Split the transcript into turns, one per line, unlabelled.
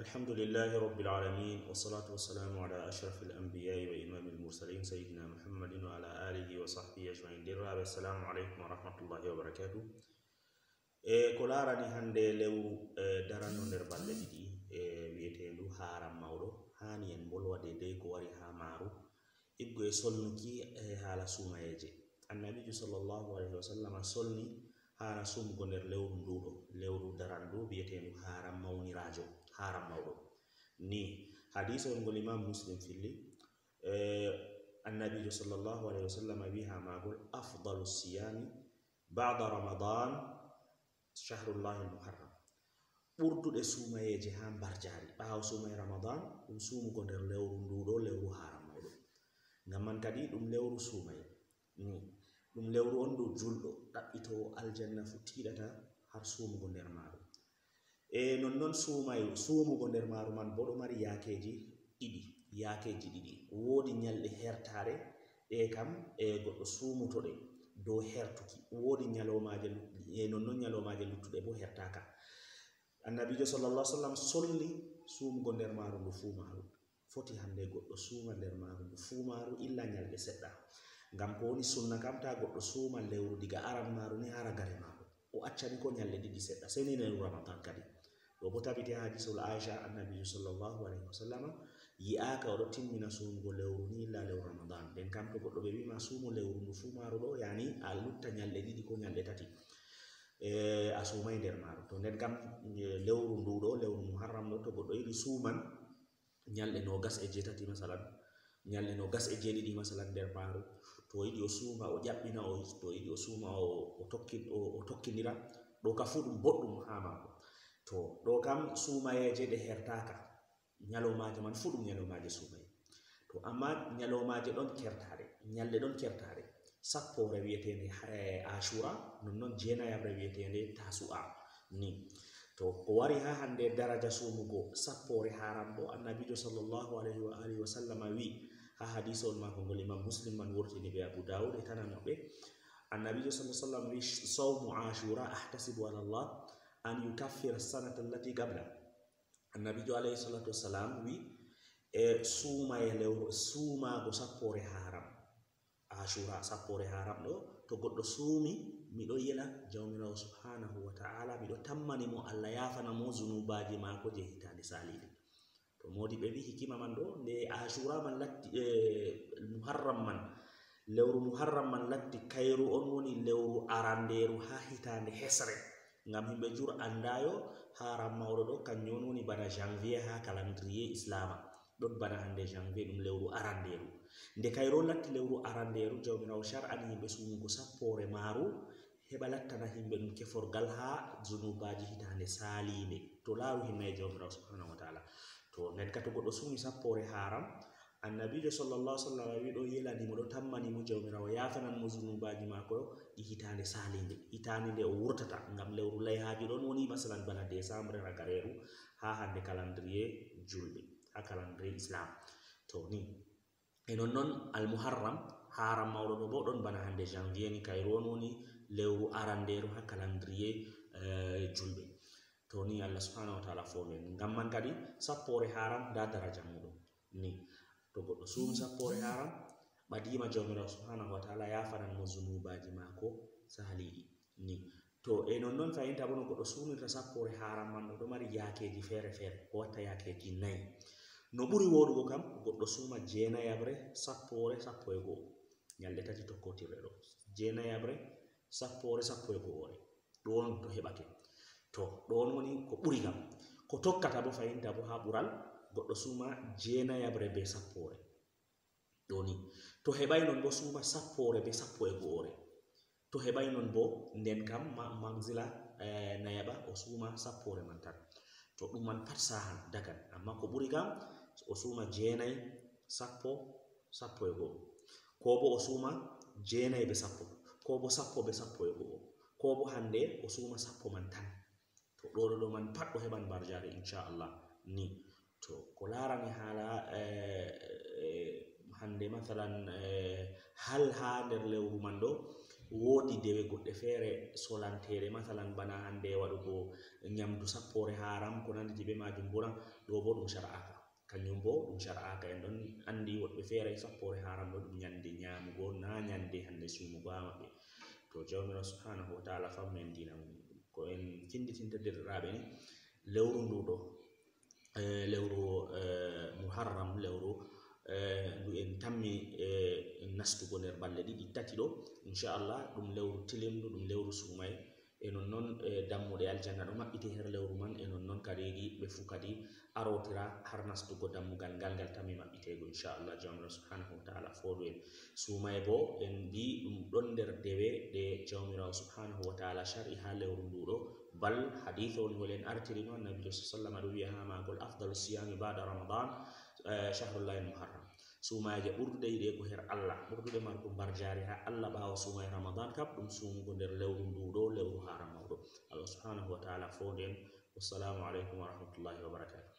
الحمد لله رب العالمين والصلاة والسلام على أشرف الأنبياء وإمام المرسلين سيدنا محمد وعلى آله وصحبه أجمعين. السلام عليكم ورحمة الله وبركاته. كلا راني هندي لو درانو نربال لدي ويتلو هارم مولو هاني ينبول ودي كواري هامارو إبقى يسولنكي هالا سوما يجي. النبي صلى الله عليه وسلم سولني هانا سوم غندر لewru ndudo lewru darandu bietenu haram mawni rajo haram mawdo ni hadith on gol imam muslim filli النبي صلى الله عليه وسلم بها ما قول أفضل الصيام بعد رمضان شهر الله المحرم ɓurduɗe sumayeje ha barjari ɓawo sumay ramadan ɗum sumugo nder lewru nduɗo lewru haram mawɗo ngam man kadi ɗum lewru sumay ni ɗum lewru on ɗo julɗo ɗaɓɓitowo aljanna fu tiiɗata har sumugo nder maaru nonnon sumugo nder maaru man bo ɗo mari yakeji ɗiɗi woodi nyalɗe hertare ɗe kam goɗɗo sumutoɗe dow hertuki woodi nyalomaje nonnon nyalomaje luttuɗe bo hertaka. Annabijo sallallahu alaihi wasallam solli sumugo nder maaru ndu fu maaru foti hande goɗɗo suma nder maaru ndu fu maaru illa nyalɗe seɗɗa ngam ko woni sunna kam ta goɗɗo suma lewru diga aran maaru ni hara gare maaru o accani ko nyalɗe ɗiɗi seɗɗa seni lewru ramadan kadi ɗo bo tabiti ha hadisul Aisha annabijo sallallahu alaihi wasallam yi'aka oɗo timmina sumugo lewru ni illa lewru ramadan den kam to goɗɗo ɓe wima sumu lewru ndu fu maaru ɗo yani a lutta nyalɗe ɗiɗi ko nyalɗe tati a sumai nder maaru to nden kam lewru nduɗo lewru muharram ɗo to goɗɗo yiɗi suman nyalɗe 27 masalan nyalɗe 27 masalan nder maaru to yiɗi o suma o ƴaɓɓina to yiɗi o suma o tokkindira ɗo ka fu ɗum boɗɗum ha maako. To ɗo kam sumayeje ɗe hertaka nyalomaje man fu ɗum nyalomaje sumay to amma nyalomaje ɗon kertare nyalɗe ɗon kertare sappore wiyetende ashura nonnon jeenayabre wiyetende tasu'a ni to ko wari ha hande daraja sumugo sappore haram bo annabijo sallallahu alaihi wa alihi wa sallam wi ha hadisol mako ngol imam muslim man wurtini be abu daud e tananoɓe annabijo sallallahu alaihi wa sallam wi sawmu ashura ahtasibu ala allah an yukaffira sanata allati qabla. Annabijo alayhi salatu wassalam wi sumago sappore haram ashura sappore haram ɗo to goɗɗo sumi miɗo yela jawmirawo subhanahu wa ta'ala miɗo tammani mo Allah yafana mo zunubaji mako je hitande salide. To modi ɓe wi hikima man ɗo nde ashura man latti muharram man lewru muharram man latti kayru on woni lewru aranderu ha hitande hesre ngam himɓe jur andayo haram mawɗo ɗo kanjum on woni bana janvier ha calendrier islama ɗon bana hande janvier ɗum lewru aranderu nde kayro latti lewru aranderu jawmirawo shar'ani yimɓe sumugo sappore maaru heɓa lattana himɓe ɗum keforgal ha zunubaji hitande salinde to laaru hinnayi jawmirawo subhanahu wa ta'ala. To nden ka to goɗɗo sumi sappore haram annabijo sallallahu alaihi wasallam wi ɗo yelani mo ɗo tammani mo jawmirawo yafanan mo zunubaji mako ɗi hitande salinde hitande nde o wurtata ngam lewru layhaji ɗon woni masalan bana décembre ragareru ha hande calendrier julɓe ha calendrier islam to ni e nonnon al muharram haram mawɗo ɗo bo ɗon bana hande janvier ni kayru on woni lewru aranderu ha calendrier julɓe to ni Allah subhanahu wa ta'ala fomen ngam man kadi sappore haram da daraja muɗum ni to goɗɗo sumi sappore haram ɓadima jawmirawo subhanahu wa ta'ala yafanan mo zunubaji mako saliɗi ni to e nonnon fayinta bo no goɗɗo sumirta sappore haram man ɗo mari yakeji fere fere ko watta yakeji 4 no ɓuri woɗugo kam goɗɗo suma jeenayabre sappore sappo e go'o nyalɗe tati tokkotirɗe ɗo jeenayabre sappore sappo e go'ore ɗo on to heɓake to ɗon woni ko ɓuri kam ko tokkata bo fayinta bo ha ɓural goɗɗo suma jeenayabre be sappore ɗo ni to heɓai non bo suma sappore be sappo e go'ore to heɓai non bo nden kam manzila nayaɓa o suma sappore man tan to ɗum man pat sahan dagan amma ko ɓuri kam o suma jeenayi sappo e go'o ko bo o suma jeenayi be sappo ko bo sappo be sappo e go'o ko bo hande o suma sappo man tan to ɗo man pat o heɓan barjare inchallah ni to ko larani hala hande mathalan hal ha nder lewru man ɗo wodi dewe goɗɗe feere solanteɗe masalan bana hande waɗugo nyamdu sappore haram ko nandi jibe majum bura ɗo bo ɗum shar'aka kanjum bo ɗum shar'aka en ɗon andi woɓɓe feere sappore haram ɗo ɗum nyande nyamugo na nyande hande sumugo ha maɓɓe to jawmirawo subhanahu wa ta'ala famnu en dina mum ko en finditinta derɗiraɓe ni lewru nduɗo lewru muharram lewru ndu en tammi nastugo nder balɗe ɗiɗi tati ɗo inchallah ɗum lewru tilimdu ɗum lewru sumay e nonnon dammuɗe aljanna ɗo maɓɓiti her lewru man e nonnon kadi yiɓɓe fu kadi arotira har nastugo dammugal ngal tammi maɓɓitego inchallah jawmirawo subhanahu wa ta'ala foɗu en sumay bo en mbi ɗum ɗon nder dewe ɗe jawmirawo subhanahu wa ta'ala shar'i ha lewru nduɗo bal hadith on ngol en artiri no annabi sallallahu alaihi wasallam wi'a ha magol afdalu siyami ba'da ramadan shahrullahi muharram sumaje ɓurdude yiɗe ko her Allah ɓurdude marko barjari ha Allah ɓawo sumay ramadan kam ɗum sumugo nder lewru nduɗo lewru haram mawɗo Allah subhanahu wa ta'ala fonden wassalamu alaikum wa rahmatullahi wa barakatuh